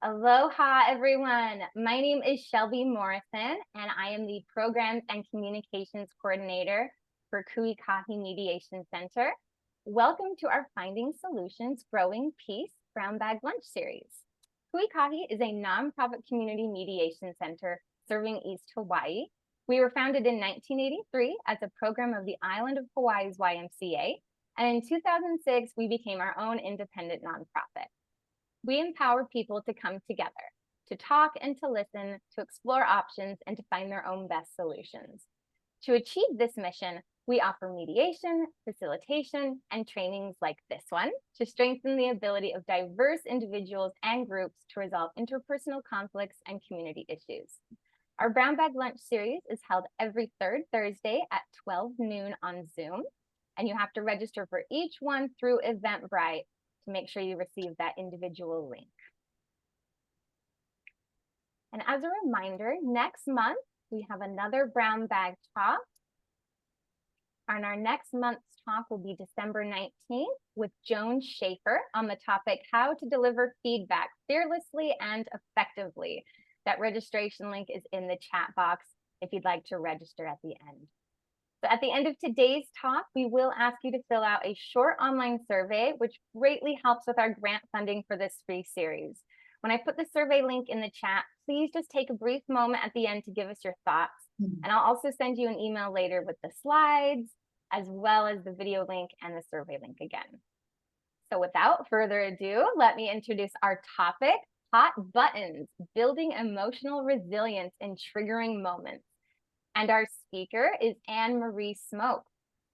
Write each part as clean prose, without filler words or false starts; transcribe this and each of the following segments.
Aloha, everyone. My name is Shelby Morrison, and I am the Programs and Communications Coordinator for Ikahi Mediation Center. Welcome to our Finding Solutions Growing Peace Brown Bag Lunch Series. Ikahi is a nonprofit community mediation center serving East Hawaii. We were founded in 1983 as a program of the Island of Hawaii's YMCA, and in 2006, we became our own independent nonprofit. We empower people to come together, to talk and to listen, to explore options, and to find their own best solutions. To achieve this mission, we offer mediation, facilitation, and trainings like this one to strengthen the ability of diverse individuals and groups to resolve interpersonal conflicts and community issues. Our Brown Bag Lunch series is held every third Thursday at 12 noon on Zoom, and you have to register for each one through Eventbrite to make sure you receive that individual link. And as a reminder, next month, we have another Brown Bag Talk. And our next month's talk will be December 19th with Joan Schaefer on the topic, how to deliver feedback fearlessly and effectively. That registration link is in the chat box if you'd like to register at the end. So at the end of today's talk, we will ask you to fill out a short online survey, which greatly helps with our grant funding for this free series. When I put the survey link in the chat, please just take a brief moment at the end to give us your thoughts. And I'll also send you an email later with the slides, as well as the video link and the survey link again. So without further ado, let me introduce our topic, hot buttons, building emotional resilience in triggering moments. And our speaker is Anne Marie Smoke.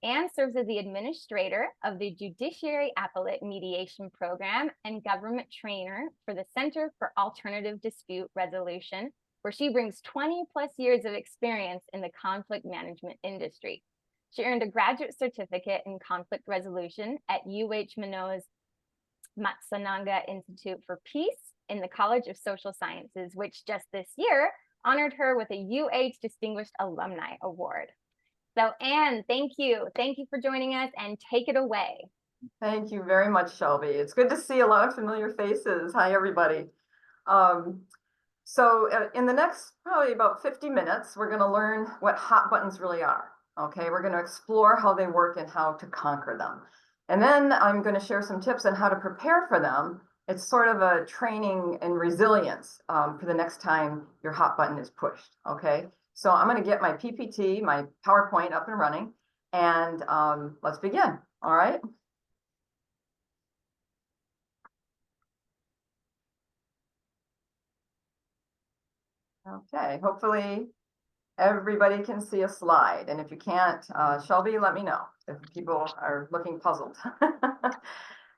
Anne serves as the administrator of the Judiciary Appellate Mediation Program and government trainer for the Center for Alternative Dispute Resolution, where she brings 20+ years of experience in the conflict management industry. She earned a graduate certificate in conflict resolution at UH-Manoa's Matsunaga Institute for Peace in the College of Social Sciences, which just this year honored her with a UH Distinguished Alumni Award. So Anne, thank you. Thank you for joining us, and take it away. Thank you very much, Shelby. It's good to see a lot of familiar faces. Hi, everybody. So in the next probably about 50 minutes, we're going to learn what hot buttons really are. Okay, we're going to explore how they work and how to conquer them. And then I'm going to share some tips on how to prepare for them. It's sort of a training in resilience for the next time your hot button is pushed, okay? So I'm gonna get my PPT, my PowerPoint up and running, and let's begin, all right? Okay, hopefully everybody can see a slide, and if you can't, Shelby, let me know if people are looking puzzled.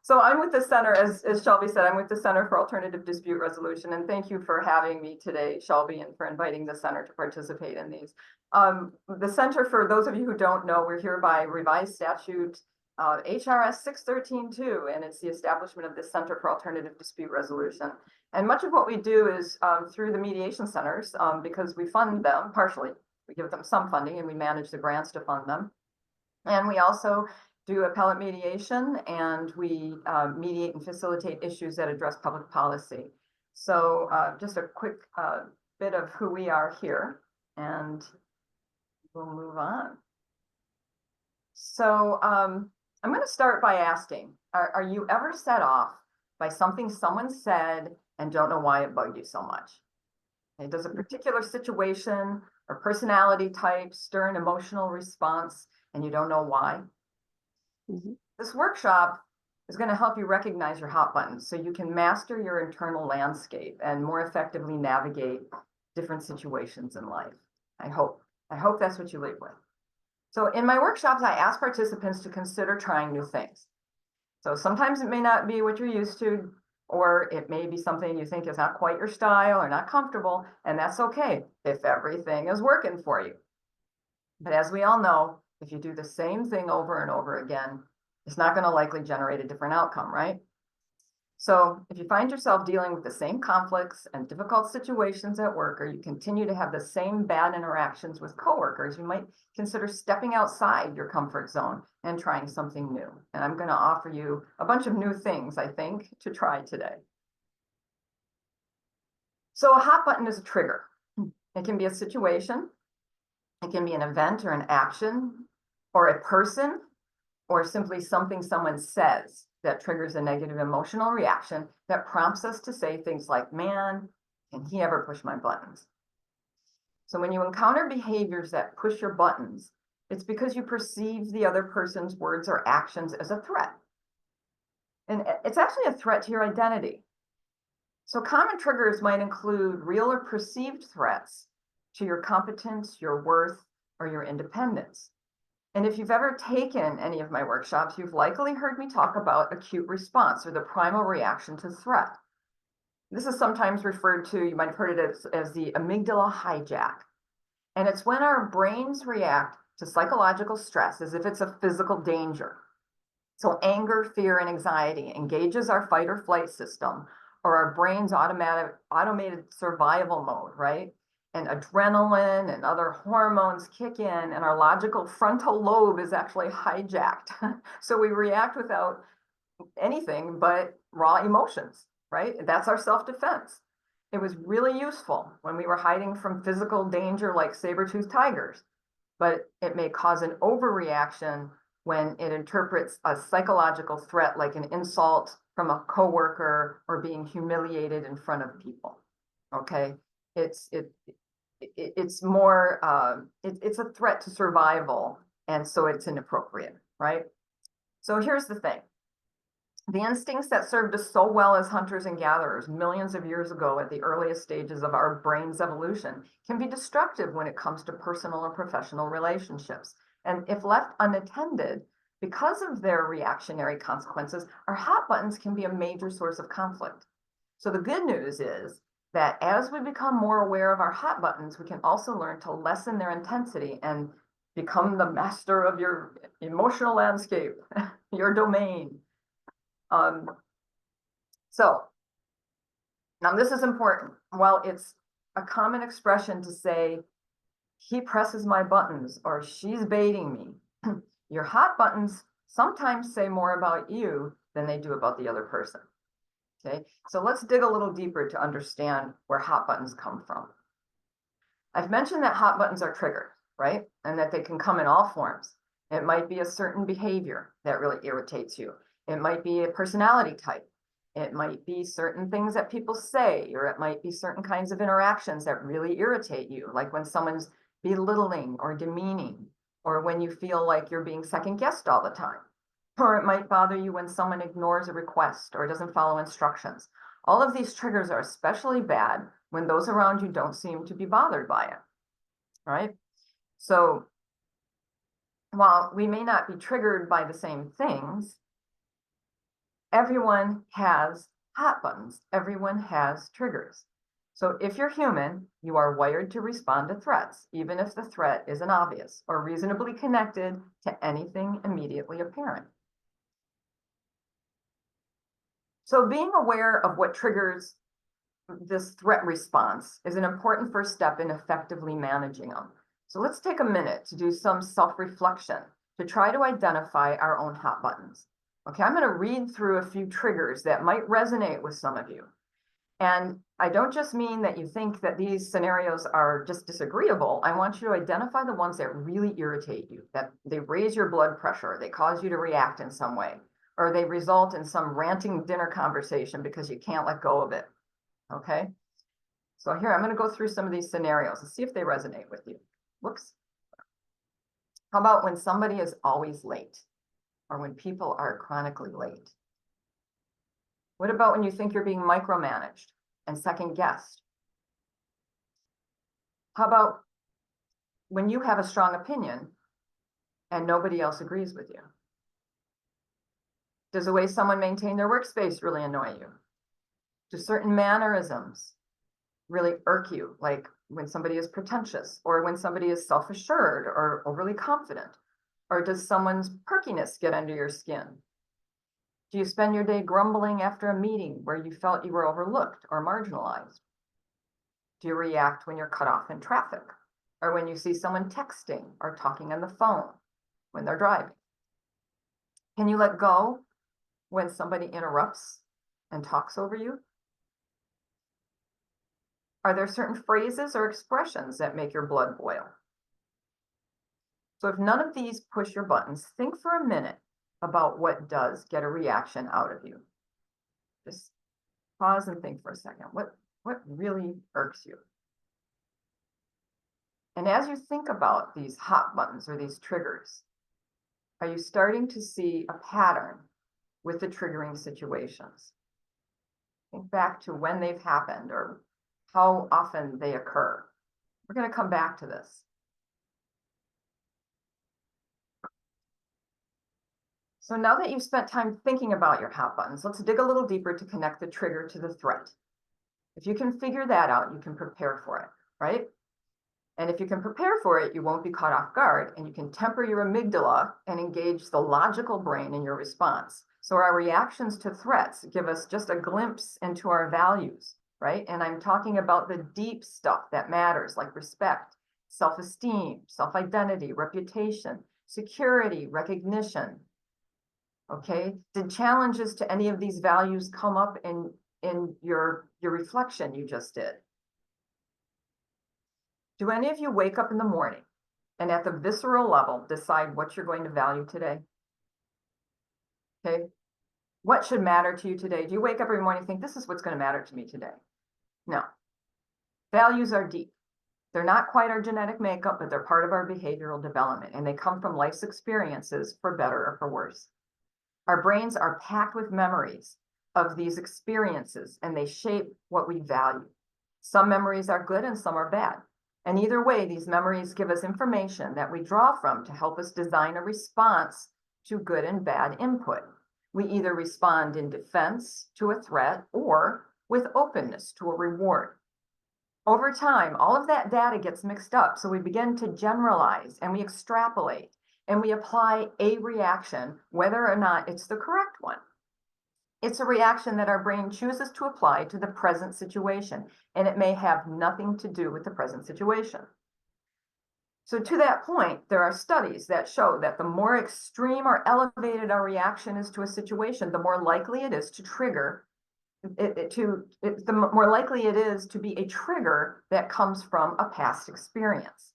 So I'm with the Center, as Shelby said, I'm with the Center for Alternative Dispute Resolution, and thank you for having me today, Shelby, and for inviting the Center to participate in these. The Center, for those of you who don't know, we're here by revised statute HRS 613-2, and it's the establishment of the Center for Alternative Dispute Resolution. And much of what we do is through the mediation centers, because we fund them partially. We give them some funding, and we manage the grants to fund them. And we also do appellate mediation, and we mediate and facilitate issues that address public policy. So just a quick bit of who we are here, and we'll move on. So I'm going to start by asking, are you ever set off by something someone said and don't know why it bugged you so much? Okay, does a particular situation or personality type stir an emotional response and you don't know why? This workshop is going to help you recognize your hot buttons so you can master your internal landscape and more effectively navigate different situations in life. I hope that's what you leave with. So in my workshops, I ask participants to consider trying new things. So sometimes it may not be what you're used to, or it may be something you think is not quite your style or not comfortable, and that's okay if everything is working for you. But as we all know, if you do the same thing over and over again, it's not going to likely generate a different outcome, right? So if you find yourself dealing with the same conflicts and difficult situations at work, or you continue to have the same bad interactions with coworkers, you might consider stepping outside your comfort zone and trying something new. And I'm going to offer you a bunch of new things, I think, to try today. So a hot button is a trigger. It can be a situation, it can be an event or an action, or a person, or simply something someone says that triggers a negative emotional reaction that prompts us to say things like, man, can he ever push my buttons? So when you encounter behaviors that push your buttons, it's because you perceive the other person's words or actions as a threat. And it's actually a threat to your identity. So common triggers might include real or perceived threats to your competence, your worth, or your independence. And if you've ever taken any of my workshops, you've likely heard me talk about acute response or the primal reaction to threat. This is sometimes referred to, you might have heard it as the amygdala hijack. And it's when our brains react to psychological stress as if it's a physical danger. So anger, fear, and anxiety engages our fight or flight system, or our brain's automated survival mode, right? And adrenaline and other hormones kick in, and our logical frontal lobe is actually hijacked. So we react without anything but raw emotions, right? That's our self-defense. It was really useful when we were hiding from physical danger like saber-toothed tigers, but it may cause an overreaction when it interprets a psychological threat like an insult from a coworker or being humiliated in front of people. Okay, it's more it's a threat to survival, and so it's inappropriate, right? So here's the thing. The instincts that served us so well as hunters and gatherers millions of years ago at the earliest stages of our brain's evolution can be destructive when it comes to personal or professional relationships. And if left unattended, because of their reactionary consequences, our hot buttons can be a major source of conflict. So the good news is that as we become more aware of our hot buttons, we can also learn to lessen their intensity and become the master of your emotional landscape, your domain. So now this is important. While it's a common expression to say, he presses my buttons or she's baiting me, your hot buttons sometimes say more about you than they do about the other person. Okay, so let's dig a little deeper to understand where hot buttons come from. I've mentioned that hot buttons are triggered, right? And that they can come in all forms. It might be a certain behavior that really irritates you. It might be a personality type. It might be certain things that people say, or it might be certain kinds of interactions that really irritate you, like when someone's belittling or demeaning, or when you feel like you're being second guessed all the time. Or it might bother you when someone ignores a request or doesn't follow instructions. All of these triggers are especially bad when those around you don't seem to be bothered by it, right? So while we may not be triggered by the same things, everyone has hot buttons. Everyone has triggers. So if you're human, you are wired to respond to threats, even if the threat isn't obvious or reasonably connected to anything immediately apparent. So being aware of what triggers this threat response is an important first step in effectively managing them. So let's take a minute to do some self-reflection to try to identify our own hot buttons. Okay, I'm going to read through a few triggers that might resonate with some of you. And I don't just mean that you think that these scenarios are just disagreeable. I want you to identify the ones that really irritate you, that they raise your blood pressure, they cause you to react in some way, or they result in some ranting dinner conversation because you can't let go of it. Okay, so here I'm going to go through some of these scenarios and see if they resonate with you. Whoops. How about when somebody is always late, or when people are chronically late? What about when you think you're being micromanaged and second guessed? How about when you have a strong opinion and nobody else agrees with you? Does the way someone maintains their workspace really annoy you? Do certain mannerisms really irk you, like when somebody is pretentious or when somebody is self-assured or overly confident? Or does someone's perkiness get under your skin? Do you spend your day grumbling after a meeting where you felt you were overlooked or marginalized? Do you react when you're cut off in traffic, or when you see someone texting or talking on the phone when they're driving? Can you let go when somebody interrupts and talks over you? Are there certain phrases or expressions that make your blood boil? So if none of these push your buttons, think for a minute about what does get a reaction out of you. Just pause and think for a second. What really irks you? And as you think about these hot buttons or these triggers, are you starting to see a pattern with the triggering situations? Think back to when they've happened or how often they occur. We're going to come back to this. So now that you've spent time thinking about your hot buttons, let's dig a little deeper to connect the trigger to the threat. If you can figure that out, you can prepare for it, right? And if you can prepare for it, you won't be caught off guard, and you can temper your amygdala and engage the logical brain in your response. So our reactions to threats give us just a glimpse into our values, right? And I'm talking about the deep stuff that matters, like respect, self-esteem, self-identity, reputation, security, recognition. Okay, did challenges to any of these values come up in your reflection you just did? Do any of you wake up in the morning and at the visceral level decide what you're going to value today? Okay, what should matter to you today? Do you wake up every morning and think, this is what's going to matter to me today? No. Values are deep. They're not quite our genetic makeup, but they're part of our behavioral development, and they come from life's experiences, for better or for worse. Our brains are packed with memories of these experiences, and they shape what we value. Some memories are good and some are bad. And either way, these memories give us information that we draw from to help us design a response to good and bad input. We either respond in defense to a threat or with openness to a reward. Over time, all of that data gets mixed up, so we begin to generalize and we extrapolate. And we apply a reaction, whether or not it's the correct one. It's a reaction that our brain chooses to apply to the present situation, and it may have nothing to do with the present situation. So to that point, there are studies that show that the more extreme or elevated our reaction is to a situation, the more likely it is to trigger the more likely it is to be a trigger that comes from a past experience.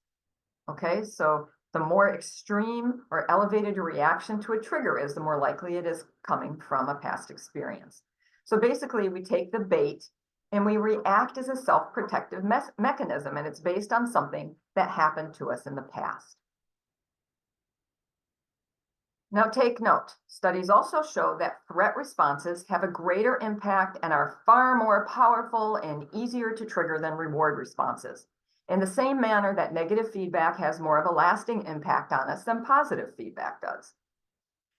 Okay, so the more extreme or elevated your reaction to a trigger is, the more likely it is coming from a past experience. So basically, we take the bait and we react as a self-protective mechanism, and it's based on something that happened to us in the past. Now take note, studies also show that threat responses have a greater impact and are far more powerful and easier to trigger than reward responses, in the same manner that negative feedback has more of a lasting impact on us than positive feedback does.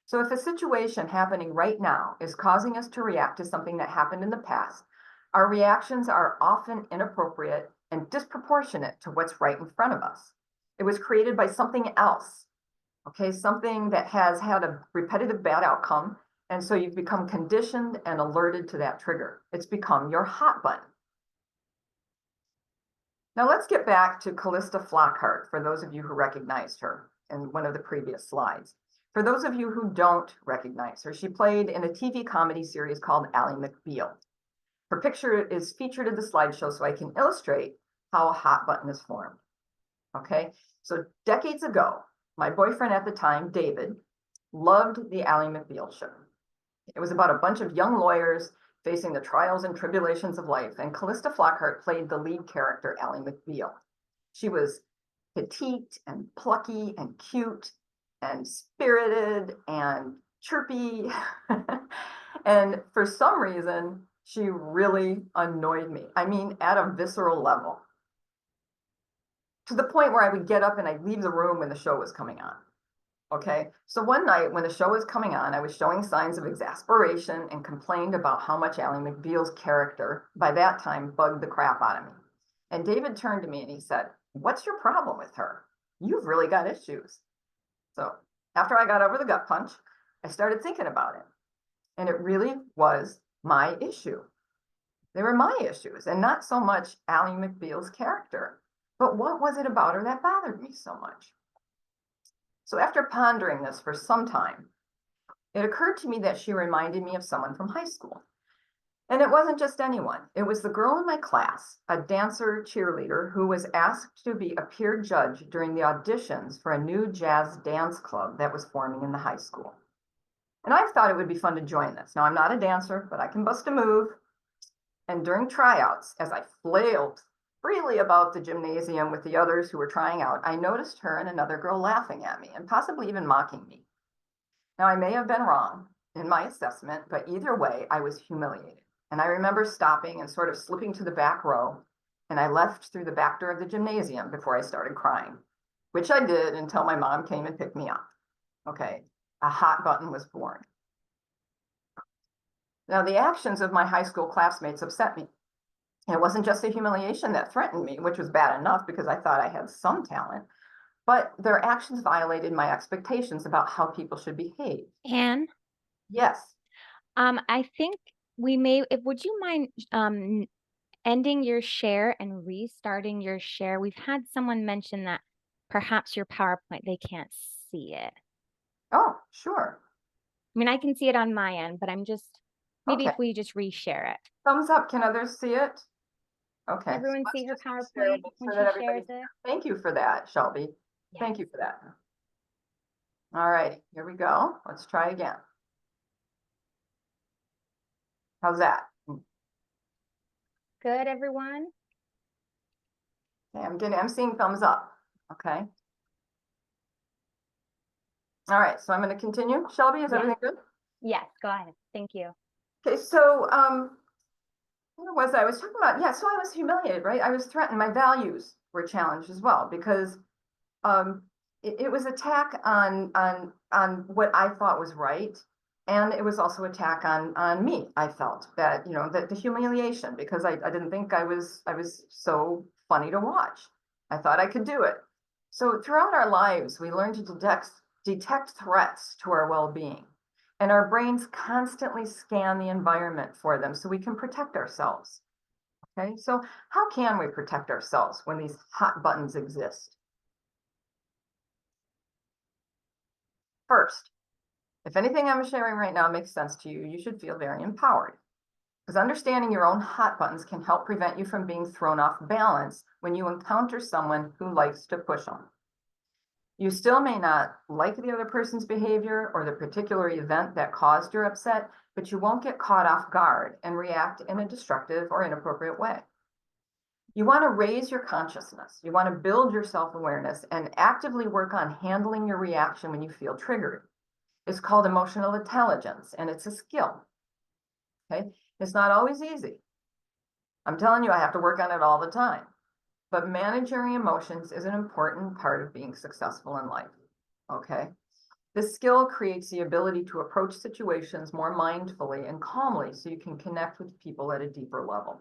So if a situation happening right now is causing us to react to something that happened in the past, our reactions are often inappropriate and disproportionate to what's right in front of us. It was created by something else. Okay, something that has had a repetitive bad outcome, and so you've become conditioned and alerted to that trigger. It's become your hot button. Now let's get back to Callista Flockhart, for those of you who recognized her in one of the previous slides. For those of you who don't recognize her, she played in a TV comedy series called Ally McBeal. Her picture is featured in the slideshow so I can illustrate how a hot button is formed. Okay, so decades ago, my boyfriend at the time, David, loved the Ally McBeal show. It was about a bunch of young lawyers facing the trials and tribulations of life, and Callista Flockhart played the lead character, Ally McBeal. She was petite and plucky and cute and spirited and chirpy. And for some reason, she really annoyed me. I mean, at a visceral level. To the point where I would get up and I'd leave the room when the show was coming on. Okay, so one night when the show was coming on, I was showing signs of exasperation and complained about how much Ally McBeal's character, by that time, bugged the crap out of me. And David turned to me and he said, "What's your problem with her? You've really got issues." So after I got over the gut punch, I started thinking about it. And it really was my issue. They were my issues and not so much Ally McBeal's character. But what was it about her that bothered me so much? So after pondering this for some time, it occurred to me that she reminded me of someone from high school. And it wasn't just anyone. It was the girl in my class, a dancer cheerleader who was asked to be a peer judge during the auditions for a new jazz dance club that was forming in the high school. And I thought it would be fun to join this. Now, I'm not a dancer, but I can bust a move. And during tryouts, as I flailed freely about the gymnasium with the others who were trying out, I noticed her and another girl laughing at me and possibly even mocking me. Now, I may have been wrong in my assessment, but either way, I was humiliated. And I remember stopping and sort of slipping to the back row, and I left through the back door of the gymnasium before I started crying, which I did until my mom came and picked me up. Okay, a hot button was born. Now, the actions of my high school classmates upset me. It wasn't just a humiliation that threatened me, which was bad enough because I thought I had some talent, but their actions violated my expectations about how people should behave. Anne, Yes. I think would you mind ending your share and restarting your share? We've had someone mention that perhaps your PowerPoint, they can't see it. Oh, sure. I mean, I can see it on my end, but I'm just, maybe if Okay. we just reshare it. Thumbs up. Can others see it? Okay. Everyone Let's see her just PowerPoint make when sure that she shares everybody- it? Thank you for that, Shelby. Thank you for that. All right, here we go. Let's try again. How's that? Good, everyone? Okay, I'm seeing thumbs up. Okay. All right, so I'm going to continue. Shelby, is Yeah. everything good? Yes, go ahead. Thank you. Okay, so what was I was talking about? Yeah, so I was humiliated, right? I was threatened. My values were challenged as well because it was attack on what I thought was right. And it was also attack on me. I felt that, you know, that the humiliation, because I didn't think I was so funny to watch. I thought I could do it. So throughout our lives, we learn to detect threats to our well-being. And our brains constantly scan the environment for them so we can protect ourselves. Okay, so how can we protect ourselves when these hot buttons exist? First, if anything I'm sharing right now makes sense to you, you should feel very empowered. Because understanding your own hot buttons can help prevent you from being thrown off balance when you encounter someone who likes to push them. You still may not like the other person's behavior or the particular event that caused your upset, but you won't get caught off guard and react in a destructive or inappropriate way. You want to raise your consciousness. You want to build your self-awareness and actively work on handling your reaction when you feel triggered. It's called emotional intelligence, and it's a skill. Okay, it's not always easy. I'm telling you, I have to work on it all the time. But managing emotions is an important part of being successful in life. Okay, this skill creates the ability to approach situations more mindfully and calmly so you can connect with people at a deeper level.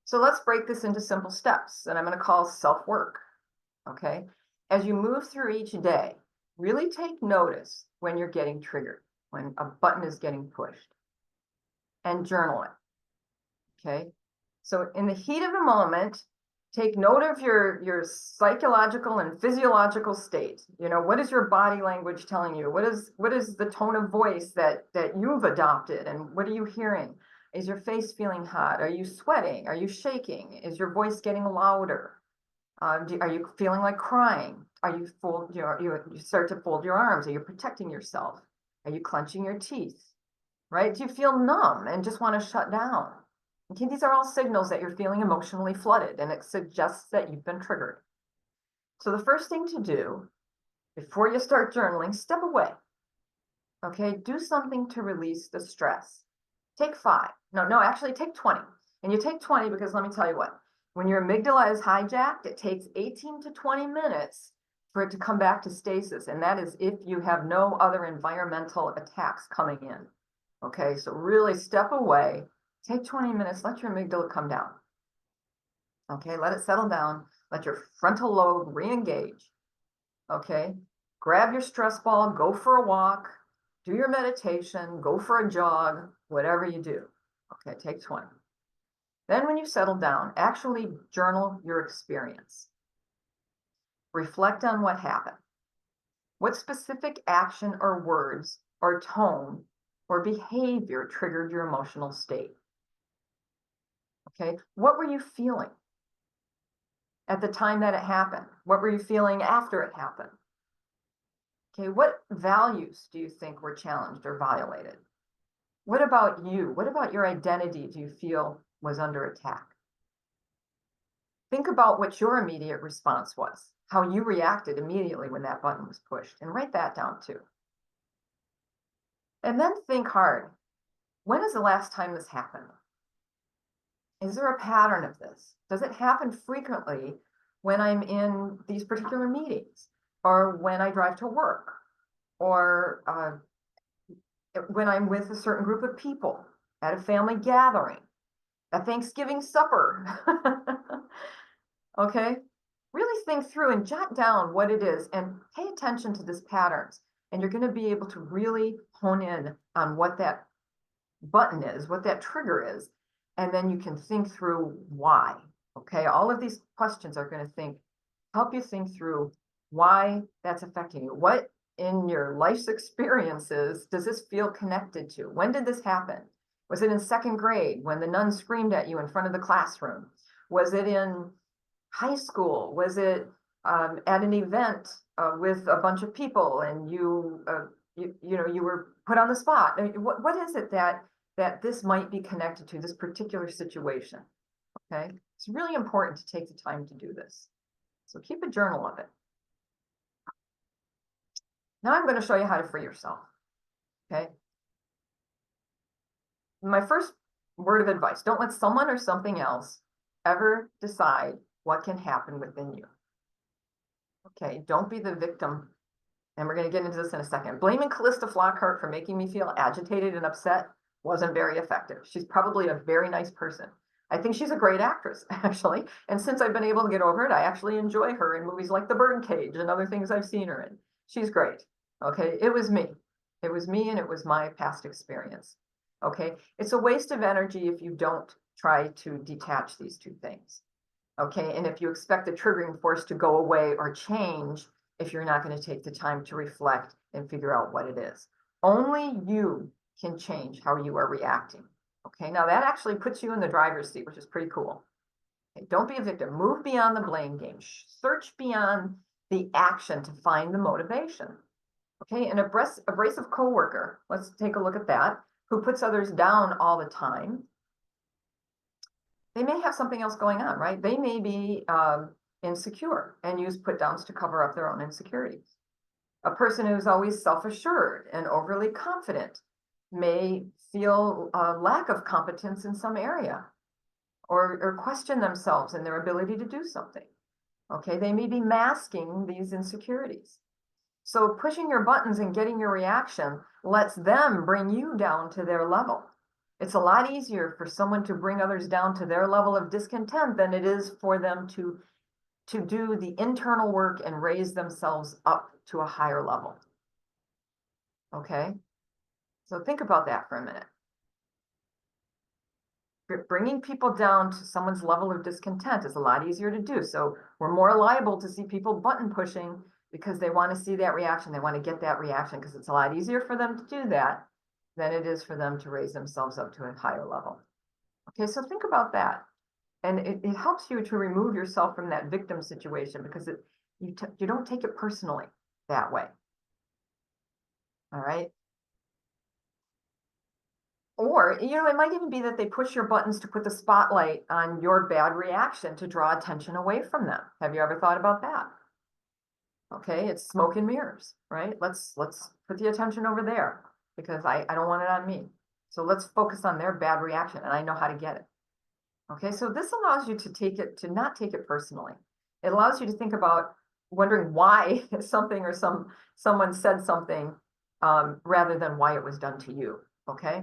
So let's break this into simple steps that I'm going to call self-work. Okay, as you move through each day, really take notice when you're getting triggered, when a button is getting pushed, and journal it. Okay, so in the heat of the moment, take note of your psychological and physiological state. You know, what is your body language telling you? What is the tone of voice that you've adopted, and what are you hearing? Is your face feeling hot? Are you sweating? Are you shaking? Is your voice getting louder? Are you feeling like crying? Are you you start to fold your arms? Are you protecting yourself? Are you clenching your teeth? Right? Do you feel numb and just want to shut down? Okay, these are all signals that you're feeling emotionally flooded, and it suggests that you've been triggered. So the first thing to do before you start journaling, step away. Okay, do something to release the stress. Take 5. No, actually take 20. And you take 20 because let me tell you what, when your amygdala is hijacked, it takes 18 to 20 minutes for it to come back to stasis. And that is if you have no other environmental attacks coming in. Okay, so really step away, take 20 minutes, let your amygdala come down. Okay, let it settle down, let your frontal lobe re-engage. Okay, grab your stress ball, go for a walk, do your meditation, go for a jog, whatever you do. Okay, take 20. Then when you settle down, actually journal your experience. Reflect on what happened. What specific action or words or tone or behavior triggered your emotional state? Okay, what were you feeling at the time that it happened? What were you feeling after it happened? Okay, what values do you think were challenged or violated? What about you? What about your identity do you feel was under attack? Think about what your immediate response was, how you reacted immediately when that button was pushed, and write that down too. And then think hard. When is the last time this happened? Is there a pattern of this? Does it happen frequently when I'm in these particular meetings, or when I drive to work, or when I'm with a certain group of people at a family gathering, a Thanksgiving supper? Okay, really think through and jot down what it is and pay attention to these patterns. And you're going to be able to really hone in on what that button is, what that trigger is. And then you can think through why. Okay, all of these questions are going to help you think through why that's affecting you. What in your life's experiences does this feel connected to? When did this happen? Was it in second grade when the nun screamed at you in front of the classroom? Was it in high school? Was it at an event with a bunch of people and you were put on the spot? I mean, what is it that this might be connected to, this particular situation? Okay, it's really important to take the time to do this. So keep a journal of it. Now I'm going to show you how to free yourself. Okay. My first word of advice: don't let someone or something else ever decide what can happen within you. Okay, don't be the victim. And we're going to get into this in a second. Blaming Callista Flockhart for making me feel agitated and upset wasn't very effective. She's probably a very nice person. I think she's a great actress, actually. And since I've been able to get over it, I actually enjoy her in movies like The Birdcage and other things I've seen her in. She's great. Okay, it was me. It was me, and it was my past experience. Okay, it's a waste of energy if you don't try to detach these two things. Okay, and if you expect the triggering force to go away or change, if you're not going to take the time to reflect and figure out what it is. Only you can change how you are reacting. Okay, now that actually puts you in the driver's seat, which is pretty cool. Okay, don't be a victim. Move beyond the blame game. Search beyond the action to find the motivation. Okay, an abrasive coworker, let's take a look at that, who puts others down all the time. They may have something else going on, right? They may be insecure and use put downs to cover up their own insecurities. A person who's always self-assured and overly confident may feel a lack of competence in some area, or question themselves and their ability to do something. Okay, they may be masking these insecurities. So pushing your buttons and getting your reaction lets them bring you down to their level. It's a lot easier for someone to bring others down to their level of discontent than it is for them to do the internal work and raise themselves up to a higher level. Okay, so think about that for a minute. Bringing people down to someone's level of discontent is a lot easier to do. So we're more liable to see people button pushing because they want to see that reaction. They want to get that reaction because it's a lot easier for them to do that than it is for them to raise themselves up to a higher level. Okay, so think about that. And it helps you to remove yourself from that victim situation because you don't take it personally that way. All right. Or, it might even be that they push your buttons to put the spotlight on your bad reaction to draw attention away from them. Have you ever thought about that? Okay, it's smoke and mirrors, right? Let's put the attention over there because I don't want it on me. So let's focus on their bad reaction, and I know how to get it. Okay, so this allows you to not take it personally. It allows you to think about wondering why something or someone said something rather than why it was done to you. Okay,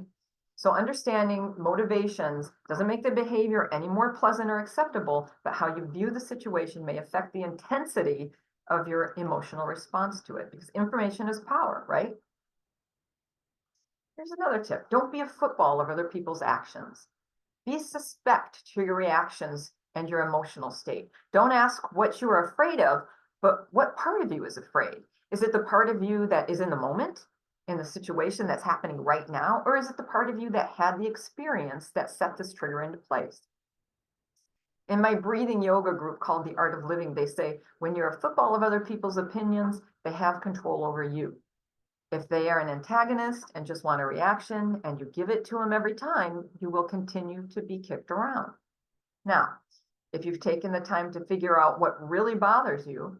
so understanding motivations doesn't make the behavior any more pleasant or acceptable, but how you view the situation may affect the intensity of your emotional response to it, because information is power, right? Here's another tip. Don't be a football of other people's actions. Be suspect to your reactions and your emotional state. Don't ask what you are afraid of, but what part of you is afraid? Is it the part of you that is in the moment? in the situation that's happening right now? Or is it the part of you that had the experience that set this trigger into place? In my breathing yoga group called The Art of Living, they say, when you're a football of other people's opinions, they have control over you. If they are an antagonist and just want a reaction and you give it to them every time, you will continue to be kicked around. Now, if you've taken the time to figure out what really bothers you,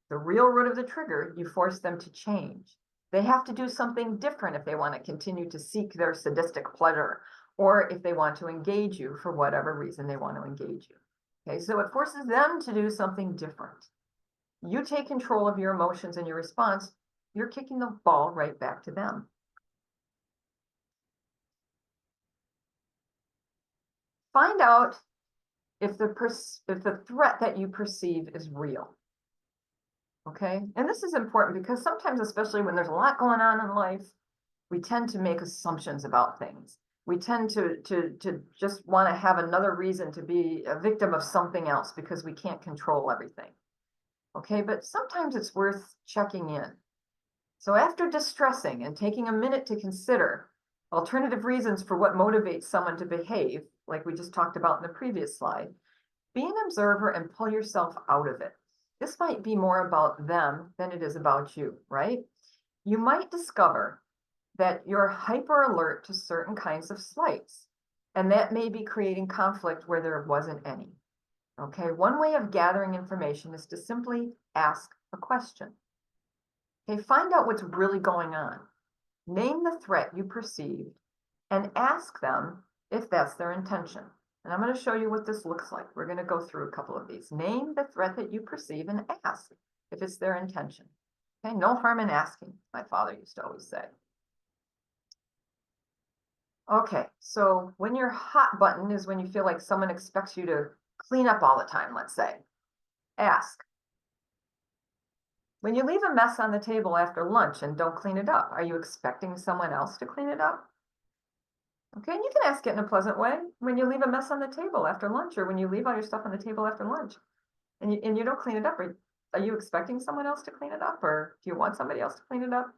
the real root of the trigger, you force them to change. They have to do something different if they want to continue to seek their sadistic pleasure, or if they want to engage you for whatever reason they want to engage you. Okay, so it forces them to do something different. You take control of your emotions and your response, you're kicking the ball right back to them. Find out if the threat that you perceive is real. Okay, and this is important because sometimes, especially when there's a lot going on in life, we tend to make assumptions about things. We tend to just want to have another reason to be a victim of something else because we can't control everything. Okay, but sometimes it's worth checking in. So after distressing and taking a minute to consider alternative reasons for what motivates someone to behave, like we just talked about in the previous slide, be an observer and pull yourself out of it. This might be more about them than it is about you, right? You might discover that you're hyper alert to certain kinds of slights, and that may be creating conflict where there wasn't any. Okay, one way of gathering information is to simply ask a question. Okay, find out what's really going on. Name the threat you perceived and ask them if that's their intention. And I'm going to show you what this looks like. We're going to go through a couple of these. Name the threat that you perceive and ask if it's their intention. Okay, no harm in asking, my father used to always say. Okay, so when your hot button is when you feel like someone expects you to clean up all the time, let's say. Ask. When you leave a mess on the table after lunch and don't clean it up, are you expecting someone else to clean it up? Okay, and you can ask it in a pleasant way. When you leave a mess on the table after lunch, or when you leave all your stuff on the table after lunch and you don't clean it up, are you expecting someone else to clean it up, or do you want somebody else to clean it up?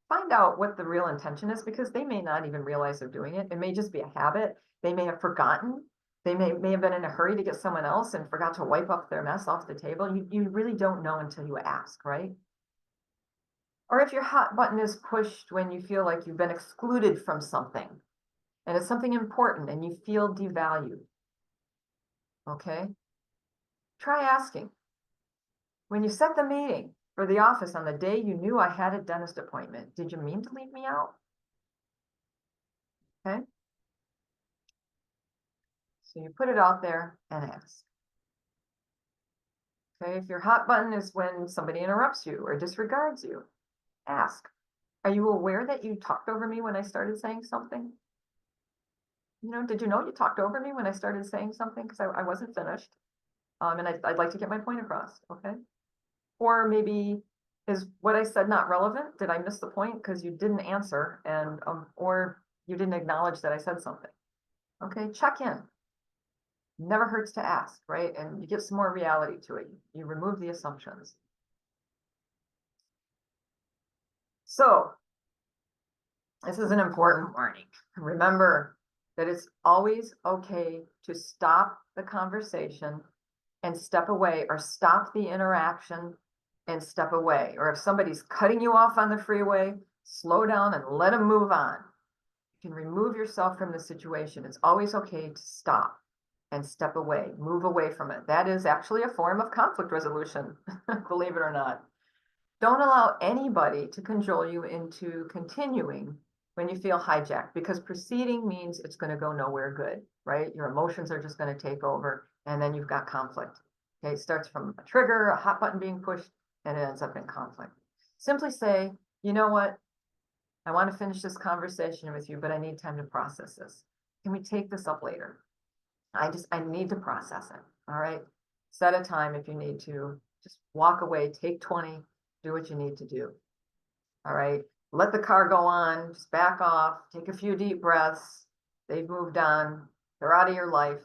Find out what the real intention is, because they may not even realize they're doing it. It may just be a habit. They may have forgotten. They may have been in a hurry to get someone else and forgot to wipe up their mess off the table. You really don't know until you ask, right? Or if your hot button is pushed when you feel like you've been excluded from something, and it's something important and you feel devalued. Okay? Try asking. When you set the meeting for the office on the day you knew I had a dentist appointment, did you mean to leave me out? Okay? So you put it out there and ask. Okay, if your hot button is when somebody interrupts you or disregards you, ask. Are you aware that you talked over me when I started saying something? You know, did you know you talked over me when I started saying something because I wasn't finished? And I'd like to get my point across, okay? Or maybe, is what I said not relevant? Did I miss the point because you didn't answer, and or you didn't acknowledge that I said something? Okay, check in. Never hurts to ask, right? And you get some more reality to it. You remove the assumptions. So this is an important warning. Remember that it's always okay to stop the conversation and step away, or stop the interaction and step away. Or if somebody's cutting you off on the freeway, slow down and let them move on. You can remove yourself from the situation. It's always okay to stop and step away, move away from it. That is actually a form of conflict resolution, believe it or not. Don't allow anybody to cajole you into continuing when you feel hijacked, because proceeding means it's going to go nowhere good, right? Your emotions are just going to take over, and then you've got conflict. Okay, it starts from a trigger, a hot button being pushed, and it ends up in conflict. Simply say, you know what? I want to finish this conversation with you, but I need time to process this. Can we take this up later? I need to process it. All right. Set a time if you need to. Just walk away, take 20, do what you need to do. All right. Let the car go on, just back off, take a few deep breaths. They've moved on. They're out of your life.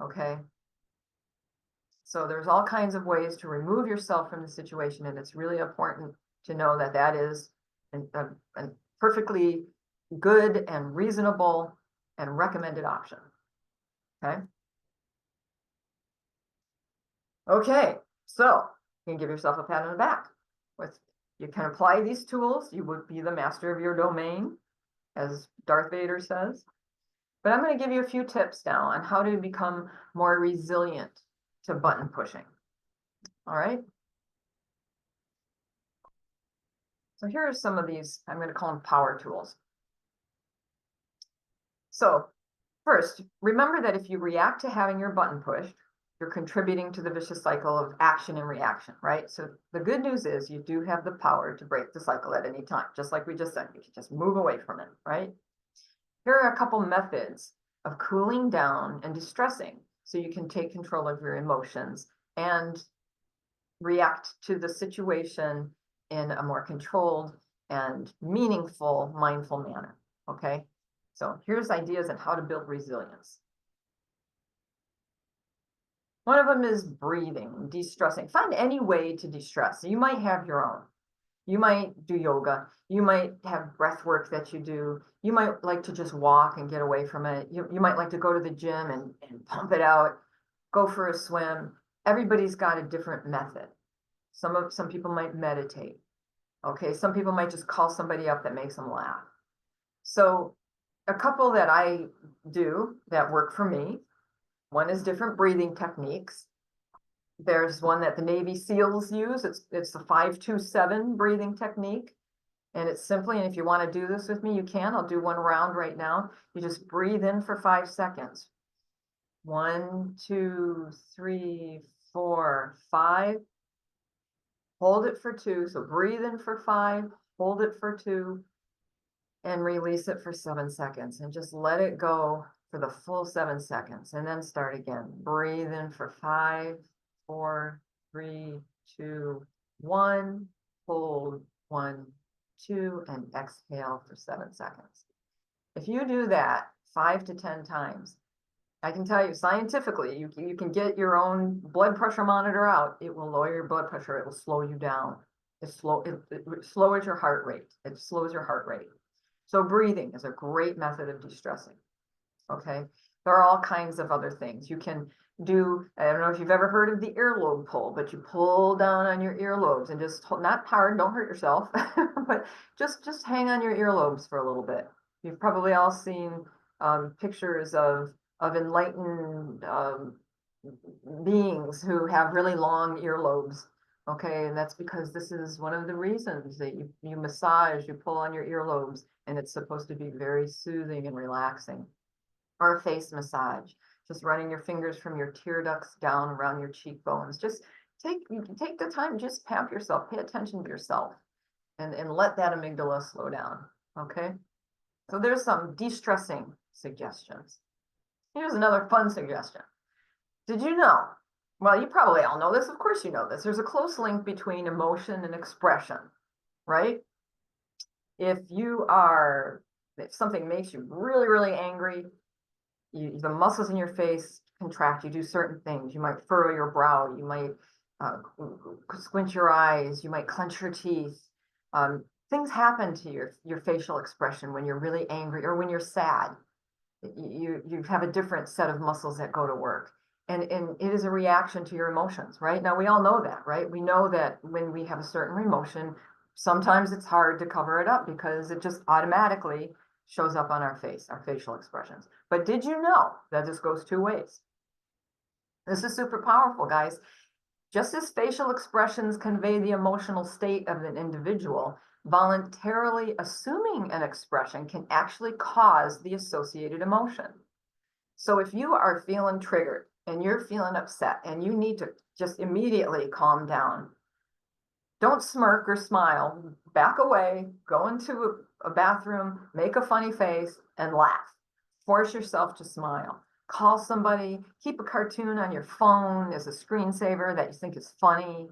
Okay. So there's all kinds of ways to remove yourself from the situation. And it's really important to know that that is perfectly good and reasonable and recommended option. Okay. Okay, so you can give yourself a pat on the back. You can apply these tools, you would be the master of your domain, as Darth Vader says. But I'm going to give you a few tips now on how to become more resilient to button pushing. All right. So here are some of these, I'm going to call them power tools. So first, remember that if you react to having your button pushed, you're contributing to the vicious cycle of action and reaction, right? So the good news is you do have the power to break the cycle at any time, just like we just said, you can just move away from it, right? Here are a couple methods of cooling down and distressing so you can take control of your emotions and react to the situation in a more controlled and meaningful, mindful manner, okay? So here's ideas on how to build resilience. One of them is breathing, de-stressing. Find any way to de-stress. You might have your own. You might do yoga. You might have breath work that you do. You might like to just walk and get away from it. You might like to go to the gym and pump it out, go for a swim. Everybody's got a different method. Some people might meditate. Okay, some people might just call somebody up that makes them laugh. So a couple that I do that work for me. One is different breathing techniques. There's one that the Navy SEALs use. It's the 5-2-7 breathing technique. And it's simply, and if you want to do this with me, you can. I'll do one round right now. You just breathe in for 5 seconds. 1, 2, 3, 4, 5. Hold it for 2. So breathe in for 5, hold it for 2, and release it for 7 seconds. And just let it go for the full 7 seconds, and then start again. Breathe in for 5, 4, 3, 2, 1. Hold 1, 2, and exhale for 7 seconds. If you do that 5 to 10 times, I can tell you scientifically, you can get your own blood pressure monitor out. It will lower your blood pressure. It will slow you down. It slows your heart rate. It slows your heart rate. So breathing is a great method of de-stressing. Okay, there are all kinds of other things you can do. I don't know if you've ever heard of the earlobe pull, but you pull down on your earlobes and just hold, not hard, don't hurt yourself, but just hang on your earlobes for a little bit. You've probably all seen pictures of enlightened beings who have really long earlobes. Okay, and that's because this is one of the reasons that you massage, you pull on your earlobes, and it's supposed to be very soothing and relaxing. Or a face massage, just running your fingers from your tear ducts down around your cheekbones. Just take the time, just pamp yourself, pay attention to yourself, and let that amygdala slow down. Okay, so there's some de-stressing suggestions. Here's another fun suggestion. Did you know? Well, you probably all know this. Of course you know this. There's a close link between emotion and expression, right? If something makes you really, really angry, the muscles in your face contract, you do certain things. You might furrow your brow, you might squint your eyes, you might clench your teeth. Things happen to your facial expression when you're really angry or when you're sad. You have a different set of muscles that go to work. And it is a reaction to your emotions, right? Now, we all know that, right? We know that when we have a certain emotion, sometimes it's hard to cover it up because it just automatically shows up on our face, our facial expressions. But did you know that this goes 2 ways? This is super powerful, guys. Just as facial expressions convey the emotional state of an individual, voluntarily assuming an expression can actually cause the associated emotion. So if you are feeling triggered and you're feeling upset and you need to just immediately calm down, don't smirk or smile, back away, go into a bathroom, make a funny face, and laugh. Force yourself to smile. Call somebody, keep a cartoon on your phone as a screensaver that you think is funny.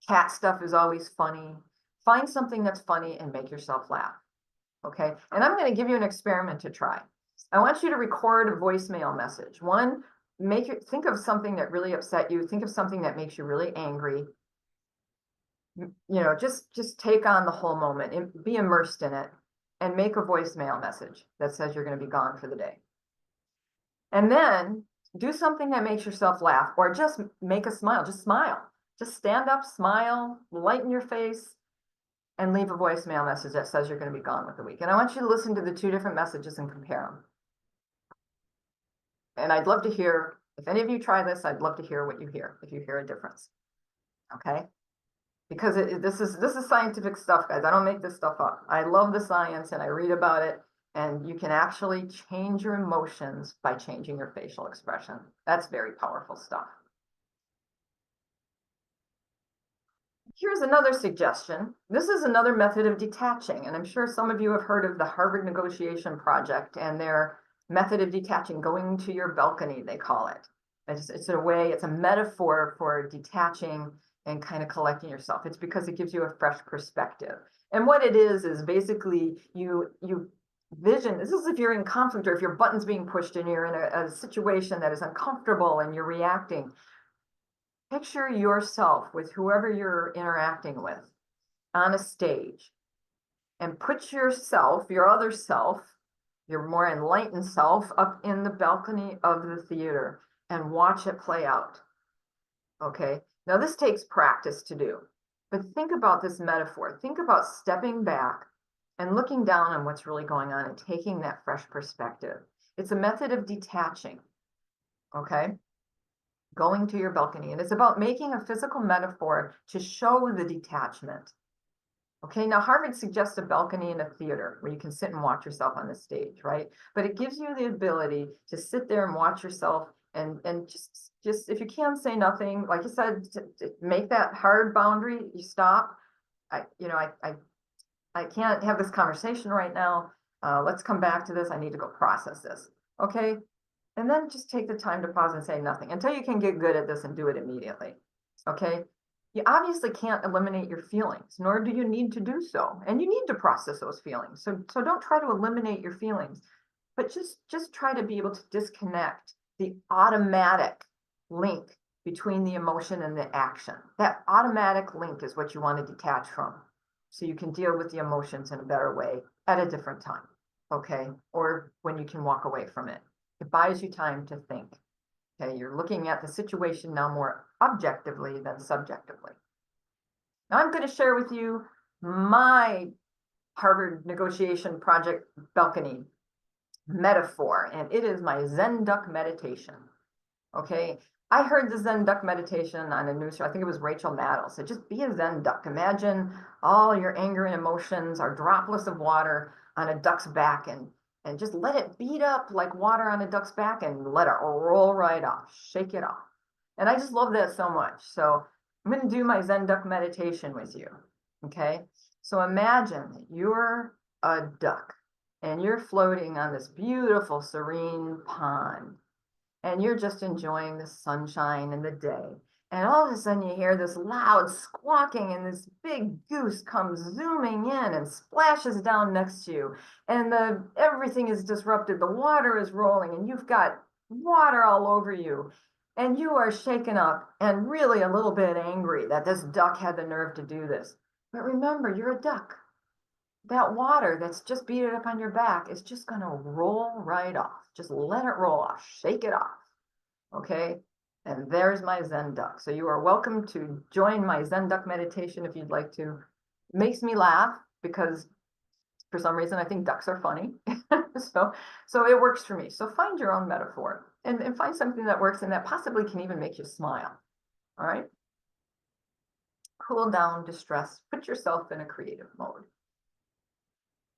Cat stuff is always funny. Find something that's funny and make yourself laugh. Okay, and I'm going to give you an experiment to try. I want you to record a voicemail message. One, think of something that really upset you. Think of something that makes you really angry. just take on the whole moment and be immersed in it and make a voicemail message that says you're going to be gone for the day. And then do something that makes yourself laugh or just make a smile. Just smile. Just stand up, smile, lighten your face, and leave a voicemail message that says you're going to be gone with the week. And I want you to listen to the two different messages and compare them. And I'd love to hear, if any of you try this, I'd love to hear what you hear, if you hear a difference. Okay? Because this is scientific stuff, guys. I don't make this stuff up. I love the science and I read about it. And you can actually change your emotions by changing your facial expression. That's very powerful stuff. Here's another suggestion. This is another method of detaching. And I'm sure some of you have heard of the Harvard Negotiation Project and their method of detaching, going to your balcony, they call it. It's a way, it's a metaphor for detaching and kind of collecting yourself. It's because it gives you a fresh perspective. And what it is basically you vision, this is if you're in conflict or if your button's being pushed and you're in a situation that is uncomfortable and you're reacting. Picture yourself with whoever you're interacting with on a stage and put yourself, your other self, your more enlightened self up in the balcony of the theater and watch it play out. Okay, now this takes practice to do, but think about this metaphor. Think about stepping back and looking down on what's really going on and taking that fresh perspective. It's a method of detaching, okay? Going to your balcony, and it's about making a physical metaphor to show the detachment. Okay, now Harvard suggests a balcony in a theater where you can sit and watch yourself on the stage, right? But it gives you the ability to sit there and watch yourself and just if you can say nothing, like you said, to make that hard boundary, you stop. I can't have this conversation right now. Let's come back to this. I need to go process this. Okay. And then just take the time to pause and say nothing until you can get good at this and do it immediately. Okay. You obviously can't eliminate your feelings, nor do you need to do so. And you need to process those feelings. So don't try to eliminate your feelings, but just try to be able to disconnect the automatic link between the emotion and the action. That automatic link is what you want to detach from, so you can deal with the emotions in a better way at a different time, okay? Or when you can walk away from it. It buys you time to think, okay? You're looking at the situation now more objectively than subjectively. Now I'm going to share with you my Harvard Negotiation Project balcony metaphor, and it is my Zen duck meditation, okay? I heard the Zen duck meditation on a news show. I think it was Rachel Maddow said, just be a Zen duck. Imagine all your anger and emotions are droplets of water on a duck's back and just let it beat up like water on a duck's back and let it roll right off, shake it off. And I just love that so much. So I'm going to do my Zen duck meditation with you. Okay. So imagine that you're a duck and you're floating on this beautiful, serene pond. And you're just enjoying the sunshine and the day. And all of a sudden you hear this loud squawking and this big goose comes zooming in and splashes down next to you. And everything is disrupted. The water is rolling and you've got water all over you. And you are shaken up and really a little bit angry that this duck had the nerve to do this. But remember, you're a duck. That water that's just beat it up on your back is just going to roll right off. Just let it roll off, shake it off. Okay. And there's my Zen duck. So you are welcome to join my Zen duck meditation if you'd like to. It makes me laugh because for some reason I think ducks are funny. so it works for me. So find your own metaphor and find something that works and that possibly can even make you smile. All right. Cool down, distress, put yourself in a creative mode.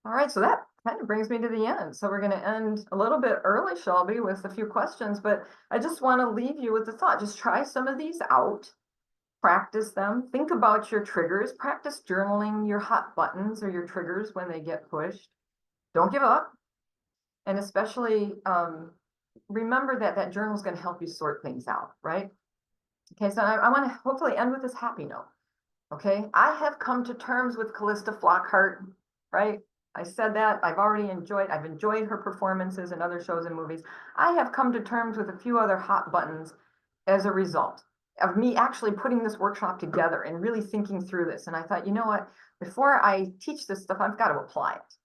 All right, so that kind of brings me to the end. So we're going to end a little bit early, Shelby, with a few questions, but I just want to leave you with the thought. Just try some of these out, practice them, think about your triggers, practice journaling your hot buttons or your triggers when they get pushed. Don't give up. And especially remember that journal is going to help you sort things out, right? Okay, so I want to hopefully end with this happy note. Okay, I have come to terms with Callista Flockhart, right? I said that I've enjoyed her performances in other shows and movies. I have come to terms with a few other hot buttons as a result. of me actually putting this workshop together and really thinking through this. And I thought, you know what, before I teach this stuff, I've got to apply it.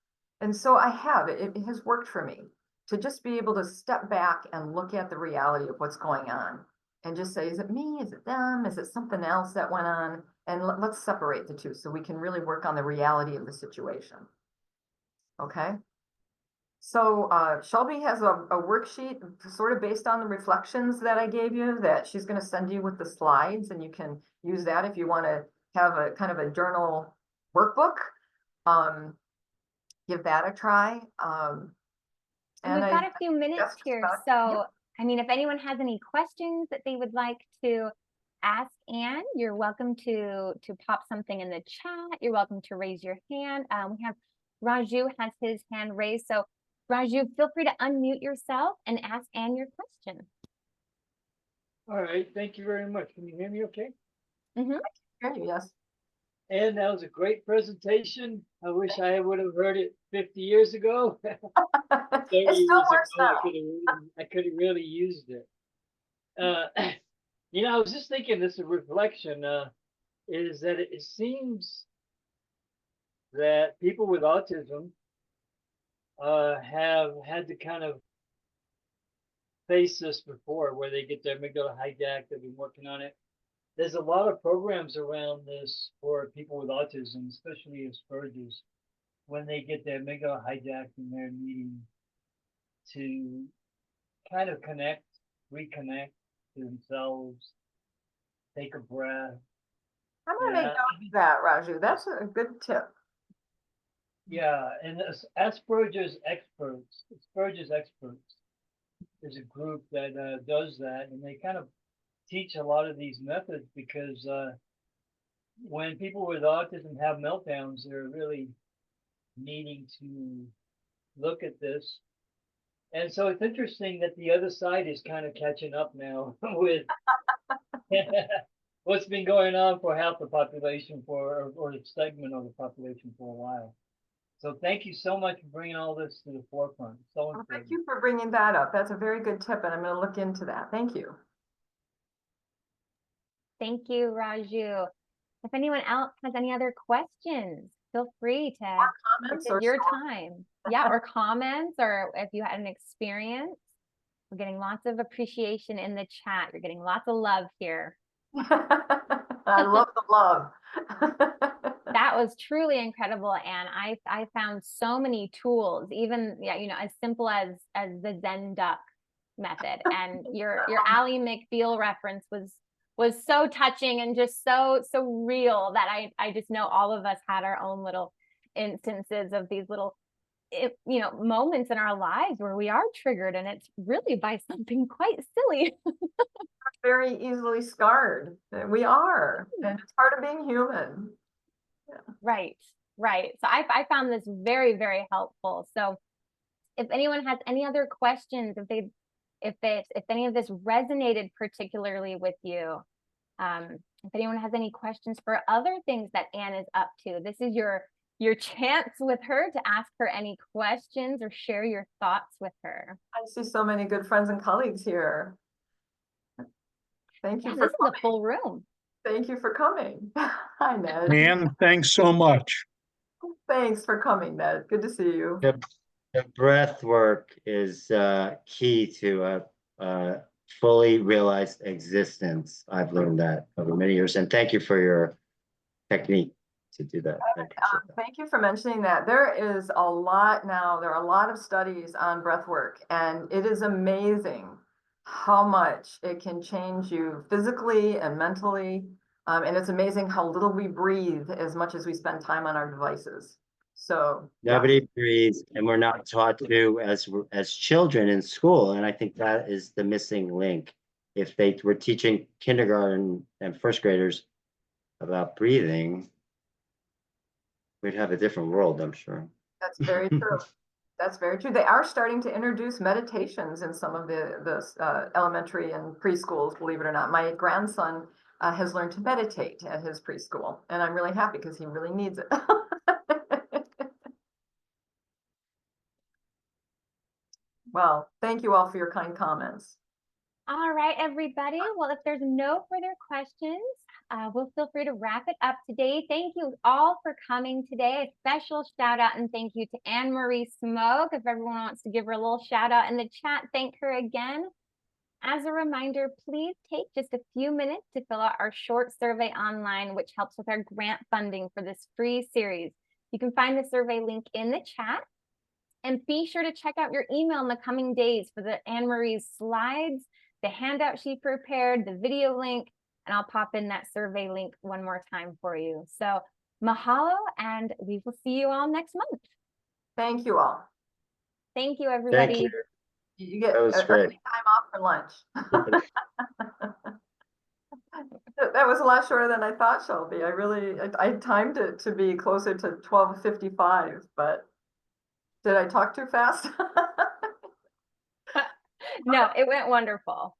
And so I have, it has worked for me to just be able to step back and look at the reality of what's going on and just say, is it me? Is it them? Is it something else that went on? And let's separate the two so we can really work on the reality of the situation. Okay. So Shelby has a worksheet sort of based on the reflections that I gave you that she's going to send you with the slides, and you can use that if you want to have a kind of a journal workbook. Give that a try. And we've got a few minutes here. So, I mean, if anyone has any questions that they would like to ask Anne, you're welcome to pop something in the chat. You're welcome to raise your hand. We have Raju has his hand raised. So Raju, feel free to unmute yourself and ask Anne your question. All right, thank you very much. Can you hear me okay? Mm-hmm. I can hear you, yes. And that was a great presentation. I wish I would have heard it 50 years ago. 30 it still works now. I could have really used it. You know, I was just thinking, this is a reflection, is that it seems that people with autism have had to kind of face this before, where they get their amygdala hijacked. They've been working on it. There's a lot of programs around this for people with autism, especially Asperger's, when they get their amygdala hijacked and they're needing to kind of connect, reconnect to themselves, take a breath. I'm going to make note of that, Raju. That's a good tip. Yeah, and Asperger's experts is a group that does that, and they kind of teach a lot of these methods because when people with autism have meltdowns, they're really needing to look at this. And so it's interesting that the other side is kind of catching up now with what's been going on for half the population or a segment of the population for a while. So thank you so much for bringing all this to the forefront. So well, thank you for bringing that up. That's a very good tip, and I'm going to look into that. Thank you. Thank you, Raju. If anyone else has any other questions, feel free to. Or comments, this is your time. Yeah, or comments, or if you had an experience. We're getting lots of appreciation in the chat. You're getting lots of love here. I love the love. That was truly incredible, and I found so many tools, even you know, as simple as the Zen duck method, and your Ally McBeal reference was so touching and just so real that I just know all of us had our own little instances of these little you know, moments in our lives where we are triggered, and it's really by something quite silly. Very easily scarred. We are, and it's part of being human. Yeah. Right. So I found this very, very helpful. So if anyone has any other questions, if any of this resonated particularly with you, if anyone has any questions for other things that Anne is up to, this is your chance with her to ask her any questions or share your thoughts with her. I see so many good friends and colleagues here. Thank you for this coming. Is a full room. Thank you for coming. Hi, Ned. Anne, thanks so much. Thanks for coming, Ned. Good to see you. The breath work is key to a fully realized existence. I've learned that over many years, and thank you for your technique to do that. Thank you for mentioning that. There is a lot now. There are a lot of studies on breath work, and it is amazing how much it can change you physically and mentally. And it's amazing how little we breathe as much as we spend time on our devices. So nobody breathes, and we're not taught to as children in school. And I think that is the missing link. If they were teaching kindergarten and first graders about breathing, we'd have a different world, I'm sure. That's very true. That's very true. They are starting to introduce meditations in some of the elementary and preschools, believe it or not. My grandson has learned to meditate at his preschool, and I'm really happy because he really needs it. Well, thank you all for your kind comments. All right, everybody. Well, if there's no further questions, we'll feel free to wrap it up today. Thank you all for coming today. A special shout out and thank you to Anne Marie Smoke. If everyone wants to give her a little shout out in the chat, thank her again. As a reminder, please take just a few minutes to fill out our short survey online, which helps with our grant funding for this free series. You can find the survey link in the chat. And be sure to check out your email in the coming days for the Anne Marie's slides, the handout she prepared, the video link, and I'll pop in that survey link one more time for you. So mahalo, and we will see you all next month. Thank you all. Thank you, everybody. Thank you. You get That was early great. time off for lunch. That was a lot shorter than I thought, Shelby. I timed it to be closer to 12:55, but did I talk too fast? No, it went wonderful.